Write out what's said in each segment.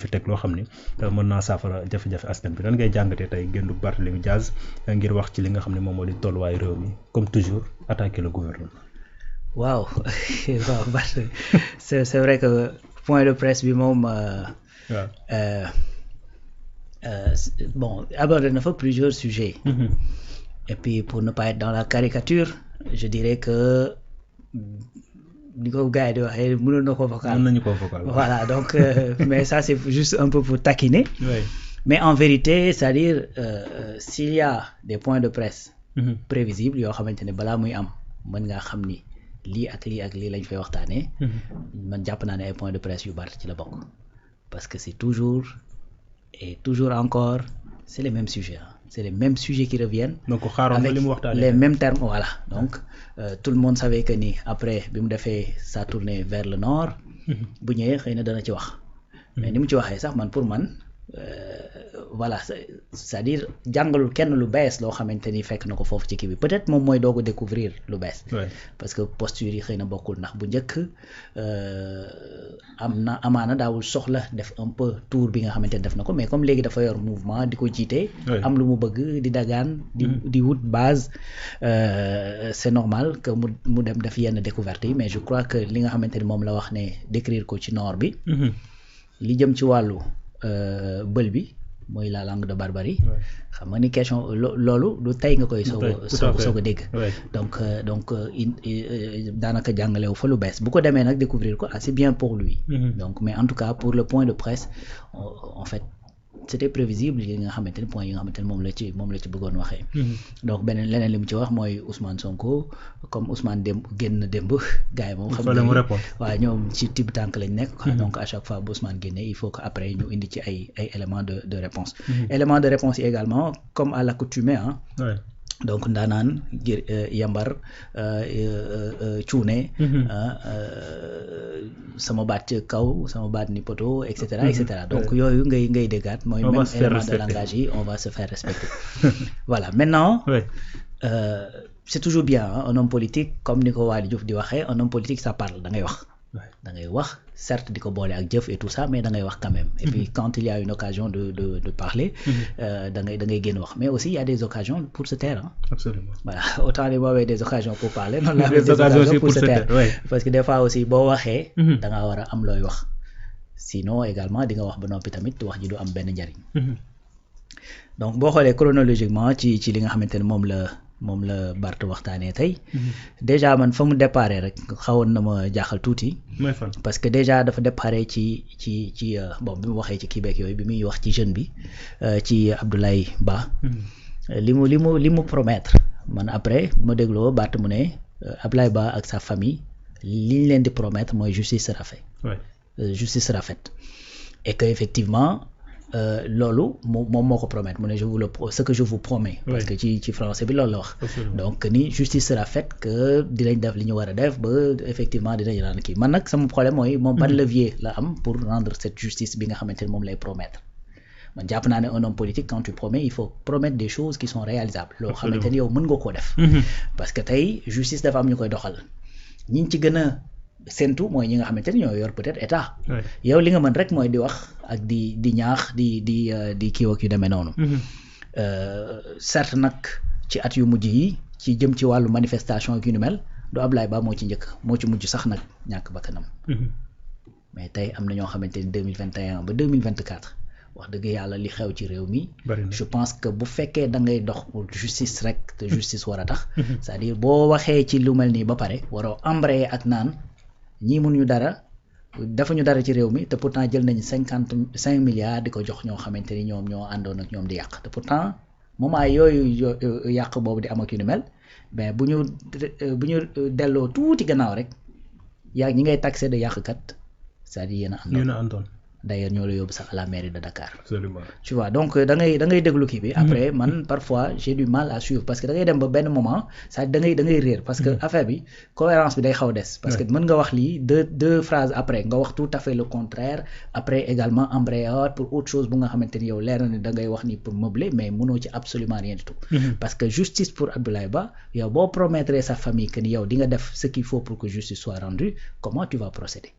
fi teg loo xam ni mën naa saafara jafe-jafe askan bi lan ngay jàngatee tey génn Barthélémy Dias ngir wax ci li nga xam ne moom moo di tolluwaay réew mi comme toujours attaquer le gouvernement. waaw waaw c'est vrai que point de presse bi moom. Bon abordé na fa plusieurs sujets. Et puis pour ne pas être dans la caricature je dirais que ni ko gars yi di waxee mënoon na ko vocal. mën nañu ko vocal. Voilà donc mais ça c'est juste un peu pour taquiner. Oui. Mais en vérité c'est-à-dire s'il y a des points de presse. prévisibles yoo xamante ne balaa muy am mën ngaa xam ni lii ak lii lañ fay waxtaanee. man jàpp naa ne ay points de presse yu bari ci la bokk. parce que c'est toujours et toujours encore c'est les mêmes sujets hein. C'est les mêmes sujets qui reviennent. Donc avec les mêmes termes voilà donc tout le monde savait que ni après bi mu defee sa tournée vers le nord. bu ñëwee xëy na dana ci wax. mais ni mu ci waxee sax man pour man voilà c'est-à-dire jàngalul kenn lu bees loo xamante ni fekk na ko foofu ci kii bi peut-être moom mooy doog a découvrir lu bees. parce que posture yi xëy na bokkul ndax bu njëkk amaana daawul soxla def un peu tour bi nga xamante ni def na ko mais comme léegi dafa yor mouvement di ko jiite. am lu mu bëgg di dagaan. di wut base c'est normal que mu dem def yenn découverte yi mais je crois que li nga xamante ni moom la wax ne décrire ko ci nord bi. li jëm ci wàllu. bël bi mooy la langue de barbarie. xam nga ni question loolu du tey nga koy soog a dégg. donc daanaka jàngalewu fa lu bees bu ko demee nag découvrir ko c'est bien pour lui. donc mais en tout cas pour le point de presse en fait c'était prévisible yi nga xamante ni point yi nga xamante ni moom la ci bëggoon waxee. donc leneen li mu ci wax mooy Ousmane Sonko comme Ousmane génn démb gars yi moom. xam nga waaw ñoom ci tibb tànk lañ nekk. donc à chaque fois bu Ousmane génnee il faut que après ñu indi ci ay éléments de réponse. éléments de réponse yi également comme à l'accoutumée donc ndaanaan yambar cuune sama baat ci kaw sama baat ni poto et cetera donc yooyu ngay déggaat mooy même élément de langage yi on va se faire respecter voilà maintenant c'est toujours bien un homme politique comme ni ko Waly Diouf di waxee un homme politique ça parle da ngay wax certes di ko boole ak jëf et tout ça mais da ngay wax quand même et puis quand il y a une occasion de parler da ngay génn wax mais aussi il y a des occasions pour se taire hein. Absolument. Voilà autant les boobu des occasions pour parler noonu la des occasions pour se taire parce que des fois aussi boo waxee da ngaa war a am looy wax sinon également di nga wax ba noppi tamit wax ji du am benn njariñ donc boo xoolee chronologiquement ci li nga xamante ne moom la Barth waxtaanee tey déjà man fa mu déparé rek xawoon na ma jaaxal tuuti parce que déjà dafa déparé ci bon bi mu waxee ci Québec yooyu bi muy wax ci jeune bi ci Abdoulaye Ba li mu promettre man après bu ma dégloo Barth mu ne Abdoulaye Ba ak sa famille li ñu leen di promettre mooy justice sera faite justice sera faite et que effectivement loolu moom moo ko promettre mu ne ce que je vous promets parce que ci français bi loolu la wax donc ni justice sera faite que dinañ def li ñu war a def ba effectivement dinañ rendre kii man nag sama problème mooy moom ban levier la am pour rendre cette justice bi nga xamante ne moom lay promettre man jàpp naa ne un homme politique quand tu promets il faut promettre des choses qui sont réalisables loo xamante ne yow mën nga koo def parce que tey justice dafa am ñu koy doxal ñi ci gën a sentu mooy ñi nga xamante ni ñoo yor peut-être état yow li nga mën rek mooy di wax ak di ñaax di kii ak yu demee noonu certes nag ci at yu mujj yi ci jëm ci wàllu manifestation ak yu ni mel du Ablaye Ba moo ci njëkk moo ci mujj sax nag ñàkk bakkanam mais tey am na ñoo xamante ni 2021 ba 2024 wax dëgg yàlla li xew ci réew mi je pense que bu fekkee da ngay dox justice rek te justice war a tax c'est-à-dire boo waxee ci lu mel nii ba pare waroo embrayer ak naan ñii mënuñu dara defuñu dara ci réew mi te pourtant jël nañu 55 milliards di ko jox ñoo xamante ni ñoom ñoo àndoon ak ñoom di yàq te pourtant moment yooyu yàq boobu di am ak yu ni mel mais bu ñu delloo tuuti gannaaw rek yaa ñi ngay taxé de yàqkat c'est-à-dire yéen a àndoon d'ailleurs ñoo la yóbbu sax à la mairie de Dakar. Absolument. Tu vois donc da ngay déglu kii bi. après man parfois j'ai du mal à suivre parce que da ngay dem ba benn moment ça da ngay réer parce que affaire bi cohérence bi day xaw des. parce que mën nga wax lii deux phrases après nga wax tout à fait le contraire après également embrayer pour autre chose bu nga xamante ni yow leer na ne da ngay wax ni pour meubler mais mënoo ci absolument rien du tout. parce que justice pour Abdoulaye Ba yow boo promettre sa famille que ni yow di nga def ce qu'il faut pour que justice soit rendue comment tu vas procéder.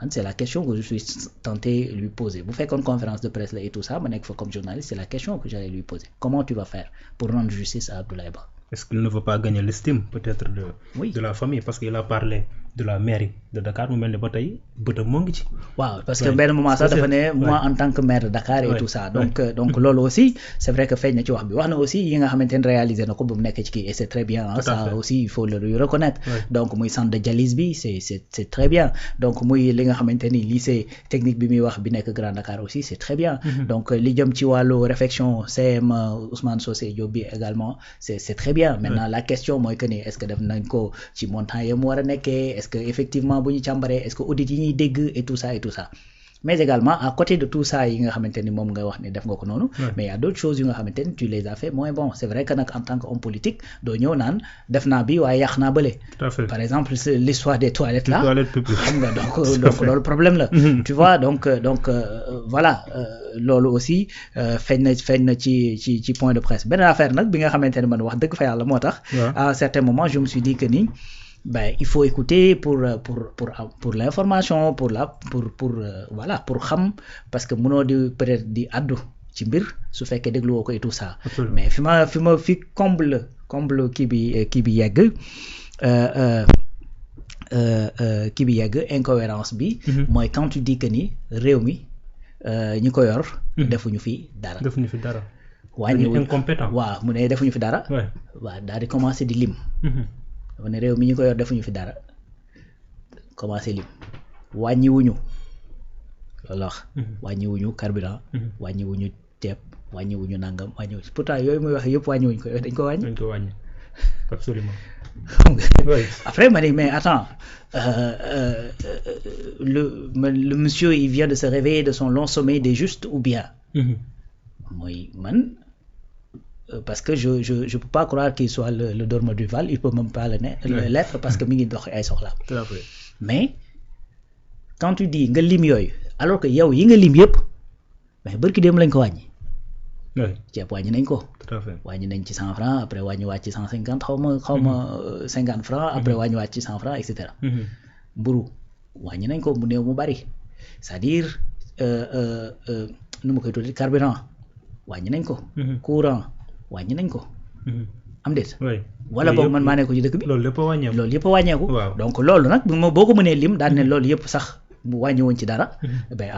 C'est la question que je suis tenté de lui poser. Vous faites une conférence de presse là et tout ça, comme journaliste, c'est la question que j'allais lui poser. Comment tu vas faire pour rendre justice à Abdoulaye Ba? Est-ce qu'il ne veut pas gagner l'estime peut-être de la famille? Parce qu'il a parlé de la mairie de Dakar, mu mel ni ba tey bëtam moo ngi ci. waaw parce que benn moment sax dafa ne moi en tant que maire de Dakar et tout ça donc loolu aussi c'est vrai que feeñ na ci wax bi wax na aussi yi nga xamante ne réalisé na ko ba mu nekk ci kii et c'est très bien ça aussi il faut le reconnaître donc muy centre de dialyse bi c'est très bien donc muy li nga xamante ni lycée technique bi muy wax bi nekk Grand Dakar aussi c'est très bien donc li jëm ci wàllu réflexion CM Ousmane Socé Diop bi également c'est très bien maintenant la question mooy que ni est-ce que def nañ ko ci montant yi mu war a nekkee est-ce que effectivement bu ñu càmbaree est-ce que audit yi ñuy dégg et tout ça mais également à côté de tout ça yi nga xamante ni moom nga wax ne def nga ko noonu mais il y a d'autres choses yu nga xamante ni tu les as fait moins bon c'est vrai que nag en tant qu'homme politique doo ñëw naan def naa bi waaye yàq naa bële par exemple c'est l'histoire des toilettes là xam nga donc loolu problème la tu vois donc voilà loolu aussi feeñ na ci point de presse beneen affaire nag bi nga xamante ni man wax dëgg fa yàlla moo tax à un certain moment je me suis dit que ni il faut écouter pour l'information pour voilà pour xam parce que mënoo di peut-être di addu ci mbir su fekkee dégluwoo ko et tout ça mais fi comble kii bi yegg incohérence bi mooy quand tu dis que ni réew mi ñi ko yor defuñu fi dara wàññiwuñ incompétent waaw mu ne defuñu fi dara waaw daal di commencer di lim dafa ne réew mi ñu ko yor defuñu fi dara commencé lim wàññiwuñu loolu la wax wàññiwuñu carburant wàññiwuñu ceeb wàññiwuñu nangam wàññiwuñu pourtant yooyu muy wax yëpp wàññiwuñ ko dañ ko wàññi absolument après ma ne mais attends le monsieur il vient de se réveiller de son long sommeil des justes ou bien mooy man parce que je peux pas croire qu'il soit le dormeur du Val il peut même pas l'être parce que mi ngi dox ay soxlaam mais quand tu dis nga lim yooyu alors que yow yi nga lim yëpp mais bërki dem lañ ko wàññi ceeb wàññi nañ ko wàññi nañ ci 100 francs après wàññi wàcc ci 150 xaw ma 50 francs après wàññi wàcc ci 100 francs et cetera mburu wàññi nañ ko mu néew mu bari c'est-à-dire nu ma koy tuddi carburant wàññi nañ ko courant wàññi nañ ko am déet wala boog man maa ne ko ci dëkk bi loolu yëpp a wàññeeku donc loolu nag boo ko mënee lim daal ne loolu yëpp sax bu wàññiwoon ci dara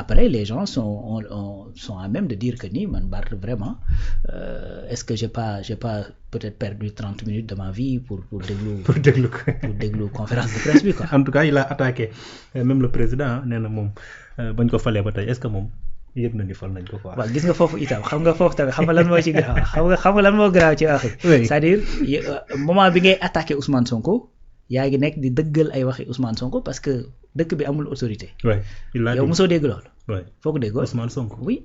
après les gens sont à même de dire que nii man Barth vraiment est-ce que j'ai pas peut-être perdu 30 minutes de ma vie pour déglu conférence de presse bi quoi. En tout cas il a attaqué même le président nee na moom bañ ko falee ba tey est-ce que moom yëpp na ni fal nañ ko quoi. waaw gis nga foofu itam xam nga lan moo ci garaaw xam nga lan moo garaaw ci waxi c'est-à-dire moment bi ngay attaqué Ousmane Sonko yaa ngi nekk di dëggal ay waxi Ousmane Sonko parce que dëkk bi amul autorité. yow mosoo dégg loolu. foo ko déggoo Ousmane Sonko. oui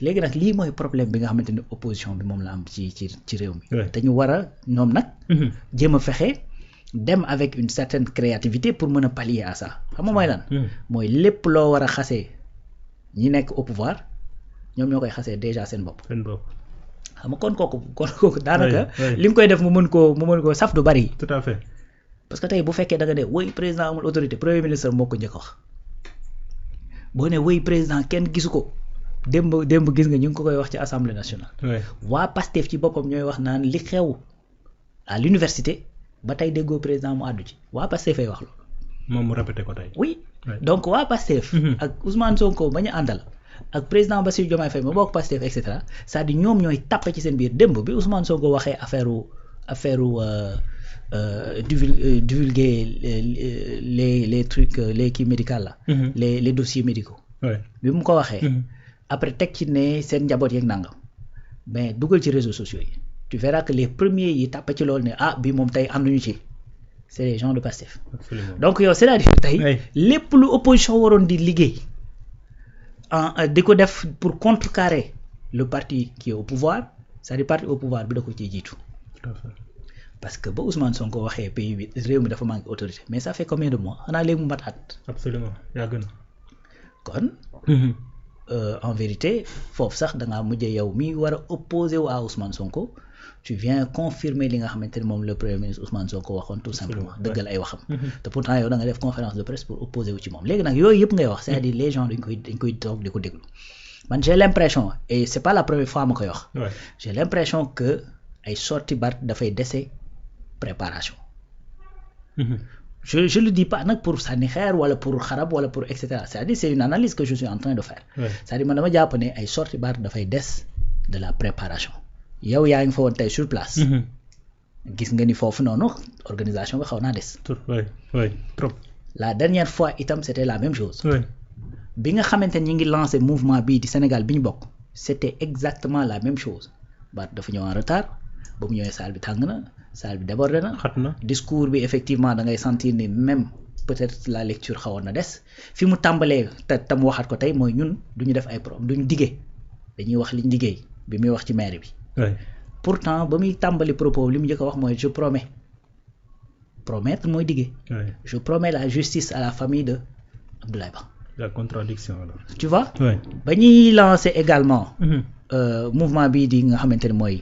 léegi nag lii mooy problème bi nga xamante ni opposition bi moom la am ci réew mi. dañu war a ñoom nag. jéem a fexe dem avec une certaine créativité pour mën a pallier à ça xam nga mooy lan. mooy lépp loo war a xasee ñi nekk au pouvoir ñoom ñoo koy xasee déjà seen bopp. xam nga kon kooku daanaka. li nga koy def mu mën koo saf du bari. tout à fait. parce que tey bu fekkee da nga ne woy président amul autorité premier ministre moo ko njëkk a wax boo ne woy président kenn gisu ko démb gis nga ñu ngi ko koy wax ci assemblée nationale. waa Pastef ci boppam ñooy wax naan li xew à l'université ba tey déggoo président mu àddu ci waa Pastef ay wax loolu. moom mu répété ko tey. oui donc waa Pastef. ak Ousmane Sonko ba ñu àndal. ak président Bassirou Diomaye Faye ma bokk Pastef et cetera c'est-à-dire ñoom ñooy tàppe ci seen biir démb bi Ousmane Sonko waxee affaire divulguer les trucs les kii médicaux là. les dossiers médicaux. bi mu ko waxee. après teg ci ne seen njaboot yeeg nangam mais dugal ci réseaux sociaux yi tu verras que les premiers yi tàppe ci loolu ne bi moom tey ànduñu ci c'est les gens de Pastef. donc yow c'est-à-dire tey. lépp lu opposition waroon di liggéey di ko def pour contrecarrer le parti qui est au pouvoir c'est-à-dire parti au pouvoir bi da ko ciy jiitu. parce que ba Ousmane Sonko waxee pays bi réew mi dafa manque autorité mais ça fait combien de mois xanaa léegi mu mat at. absolument yàgg na. kon. en vérité foofu sax da ngaa mujjee yow mi war a opposé wu à Ousmane Sonko tu viens confirmer li nga xamante ne moom le premier ministre Ousmane Sonko waxoon tout simplement dëggal ay waxam te pourtant yow da nga def conférence de presse pour opposer wu ci moom léegi nag yooyu yëpp ngay wax c'est-à-dire les gens dañ koy toog di ko déglu man j'ai l'impression et c'est pas la première fois ma koy wax j'ai l'impression que ay sorti Barth dafay dese préparation je le dis pas nag pour sànni xeer wala pour xarab wala pour et cetera c'est-à-dire c'est une analyse que je suis en train de faire c'est-à-dire man dama jàpp ne ay sorti Barth dafay des de la préparation yow yaa ngi fa woon tey sur place gis nga ni foofu noonu organisation bi xaw naa des trop la dernière fois itam c'était la même chose bi nga xamante ni ñi ngi lancé mouvement bii di Sénégal bi ñu bokk c'était exactement la même chose Barth dafa ñëw en retard ba mu ñëwee salle bi tàng na salle bi débordé na discours bi effectivement da ngay sentir ni même peut-être la lecture xawoon na des fi mu tàmbalee te tam waxaat ko tey mooy ñun duñu def ay problème duñu diggee dañuy wax liñ liggéey bi muy wax ci maire bi pourtant ba muy tàmbali propos li mu njëkk a wax mooy je promets promettre mooy diggee je promets la justice à la famille de Abdoulaye Ba la contradiction alors tu vois ba ñuy lancer également mouvement bii di nga xamante ne mooy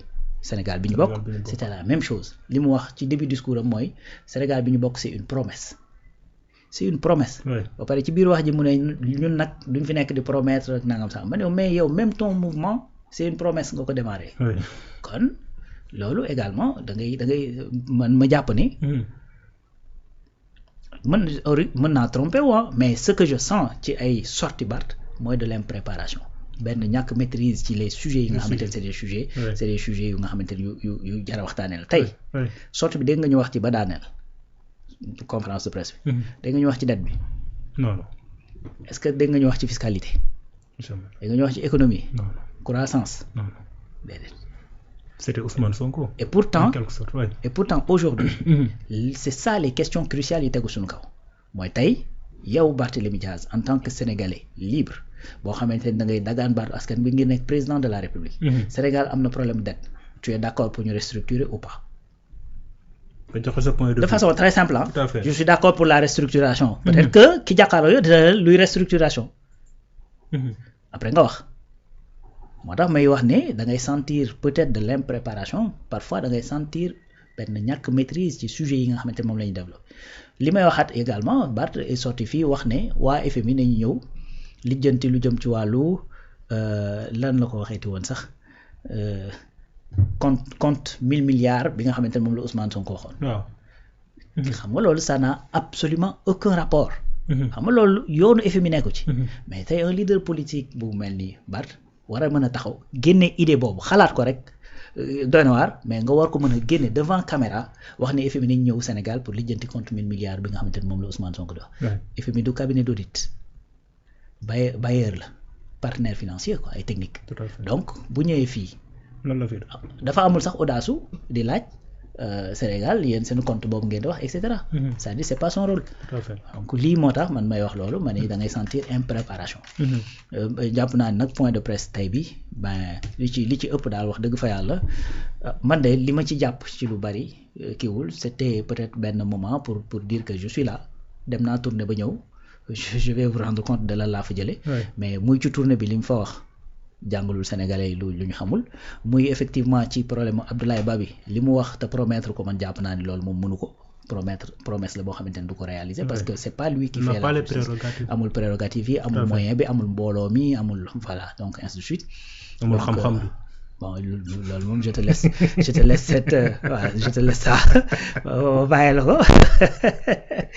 Sénégal bi ñu bokk c'était la même chose li mu wax ci début discours am mooy Sénégal bi ñu bokk c'est une promesse ba pare ci biir wax ji mu ne ñun nag duñ fi nekk di promettre ak nangam sax ma ne mais yow même ton mouvement c'est une promesse nga ko démarrer kon loolu également da ngay man ma jàpp ni mën naa tromper mais ce que je sens ci ay sorties Barth mooy de l'impréparation benn ñàkk maîtrise ci les sujets yi nga xamante ne c'est des sujets yu nga xamante ne yu jar a waxtaanee la tey sortie bi dégg nga ñu wax ci ba daaneel conférence de presse bi dégg nga ñu wax ci dette bi non est-ce que dégg nga ñu wax ci fiscalité dégg nga ñu wax ci économie croissance déedéet c'était Ousmane Sonko et pourtant en quelque sorte et pourtant aujourd'hui c'est ça les questions cruciales yi tegu suñu kaw mooy tey yow Barthélémy Diaz en tant que Sénégalais libre boo xamante ne da ngay dagaan baatu askan bi ngir nekk président de la République Sénégal am na problème dette tu es d'accord pour ñu restructurer ou pas de façon très simple je suis d'accord pour la restructuration peut-être que ki jàkkaarloo yow dina luy restructuration après nga wax moo tax may wax ne da ngay sentir peut-être de l'impréparation parfois da ngay sentir benn ñàkk maîtrise ci sujet yi nga xamante ne moom la ñu développé li may waxaat également Barth est sorti fii wax ne waa FMI nañu ñëw lijjanti lu jëm ci wàllu lan la ko waxeeti woon sax compte 1000 milliards bi nga xamante ne moom la Ousmane Sonko waxoon xam nga loolu ça n'a absolument aucun rapport xam nga loolu yoonu FMI nekku ci mais tey un leader politique bu mel ni Barth war a mën a taxaw génne idée boobu xalaat ko rek doy na waar mais nga war ko mën a génne devant caméra wax ne FMI nañ ñëw Sénégal pour lijjanti compte 1000 milliards bi nga xamante ne moom la Ousmane Sonko di wax FMI du cabinet d'audit bailleur la partenaire financier quoi ay technique donc bu ñëwee fii dafa amul sax audace di laaj Sénégal yéen seen compte boobu ngeen di wax et cetera c'est-à-dire c'est pas son rôle donc lii moo tax man may wax loolu ma ne da ngay sentir impréparation jàpp naa ne nag point de presse tey bi ben li ci ëpp daal wax dëgg fa yàlla man de li ma ci jàpp ci lu bari kiiwul c'était peut-être benn moment pour dire que je suis là dem naa tournée ba ñëw je vais vous rendre compte de la laa fa jële mais muy ci tournée bi li mu fa wax jàngalul sénégalais yi lu ñu xamul muy effectivement ci problème Abdoulaye Ba bi li mu wax te promettre ko man jàpp naa ni loolu moom mënu ko promesse la boo xamante ne du ko réaliser parce que c'est pas lui qui fait la justice amul prérogative yi amul moyen bi amul mbooloo mi amul voilà donc ainsi de suite amul xam-xam bi bon loolu moom je te laisse cette je te laisse ça bàyyi la ko